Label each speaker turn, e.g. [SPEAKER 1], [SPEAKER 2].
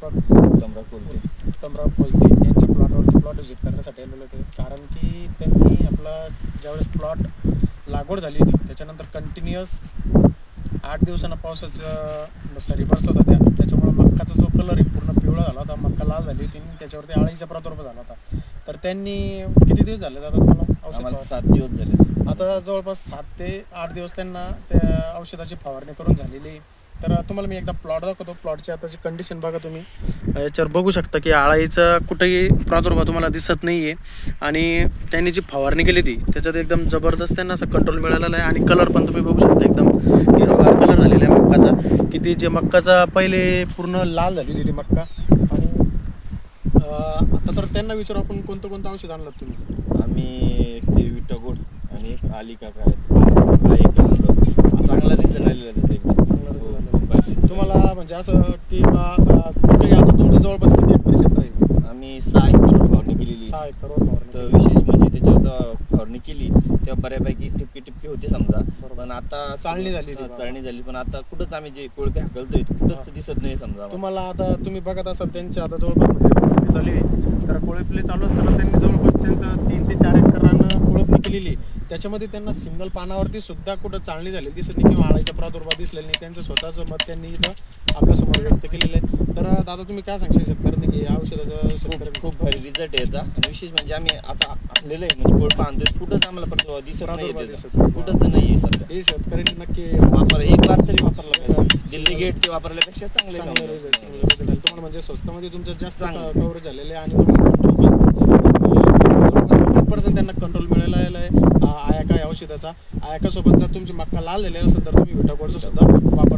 [SPEAKER 1] आपण
[SPEAKER 2] तमरा कोलते
[SPEAKER 1] तमरा कोलते यांच्या प्लॉटवरती plot visit करण्यासाठी आलेलो होते. कारण की त्यांनी आपला ज्यावेळेस प्लॉट लागवड झाली होती त्याच्यानंतर कंटिन्युअस 8 दिवसांना पावसाचं सरी बरसत होत्या, त्याच्यामुळे मक्काचा जो कलर आहे पूर्ण पिवळा झाला होता, मक्का लाल झाली होती आणि त्याच्यावरती अळीचा प्रादुर्भाव झाला होता. तर त्यांनी किती दिवस झाले दादा तुम्हाला
[SPEAKER 2] आम्हाला
[SPEAKER 1] औषध?
[SPEAKER 2] 7 दिवस झाले.
[SPEAKER 1] आता जवळपास 7 ते 8 दिवस त्यांना त्या औषधाची फवारणी करून झालेली आहे. तर तुम्हाला मी एकदा प्लॉट दाखवतो. प्लॉटची आताची कंडिशन बघा तुम्ही. याच्यावर बघू शकता की अळीचा कुठेही प्रादुर्भाव तुम्हाला दिसत नाही आहे आणि त्यांनी जी फवारणी केली ती त्याच्यात एकदम जबरदस्त त्यांना असा कंट्रोल मिळालेला आहे. आणि कलर पण तुम्ही बघू शकता एकदम हिरवागार कलर झालेला आहे मक्काचा. की ती जे मक्काचा पहिले पूर्ण लाल झालेली होती मक्का. आणि आता तर त्यांना विचारू आपण कोणतं औषध आणलं तुम्ही?
[SPEAKER 2] आम्ही ते विटागोड आणि एक आलिका काय हा एक आणलं. चांगला रिझल्ट आलेला त्याचा एकदम
[SPEAKER 1] चांगला result आलेला. तुम्हाला म्हणजे असं की कुठे आता तुमचं जवळपास किती एकर क्षेत्र आहे?
[SPEAKER 2] आम्ही 6 एकर फवारणी केलेली.
[SPEAKER 1] 6 एकर फवारणी.
[SPEAKER 2] तर विशेष म्हणजे त्याच्यावर फवारणी केली तेव्हा बऱ्यापैकी टिपकी होते समजा. पण आता
[SPEAKER 1] चाळणी झाली ती.
[SPEAKER 2] चाळणी झाली पण आता कुठंच आम्ही जे कोळपे हाकलतोय कुठंच दिसत नाही समजा.
[SPEAKER 1] तुम्हाला आता तुम्ही बघत असाल त्यांच्या आता जवळपास म्हणजे कोळपणी चालू आहे. तर कोळपणी चालू असताना त्यांनी जवळपास त्यांचं 3 ते 4 एकरानं कोळपणी केलेली. त्याच्यामध्ये त्यांना सिंगल पानावरती सुद्धा कुठं चाळणी झालेली दिसत नाही किंवा अळीचा प्रादुर्भाव दिसलेला नाही. त्यांचं स्वतःचं मत त्यांनी इथं आपल्यासमोर व्यक्त केलेलं आहे. तर दादा तुम्ही काय सांगशील शेतकऱ्यांनी की या औषधाचा शेतकऱ्यांनी
[SPEAKER 2] खूप भारी रिझल्ट याचा. आणि विशेष म्हणजे आम्ही आता आणलेलं आहे म्हणजे कोळपा आणतोय कुठंच आम्हाला प्रादुर्भाव दिसत नाही कुठंच नाही सध्या.
[SPEAKER 1] हे शेतकऱ्यांनी नक्की
[SPEAKER 2] वापर एक बार तरी वापरला पाहिजे. दिल्ली गेट ते वापरल्यापेक्षा चांगले
[SPEAKER 1] तुम्हाला म्हणजे स्वस्तामध्ये तुमचं जास्त कव्हरेज झालेलं आहे. आणि त्यांना कंट्रोल मिळालेला आहे आयाका या औषधाचा. आयाका सोबत जर तुमची मक्का लाल झालेला असेल तर तुम्ही विटागोडचा सुद्धा वापर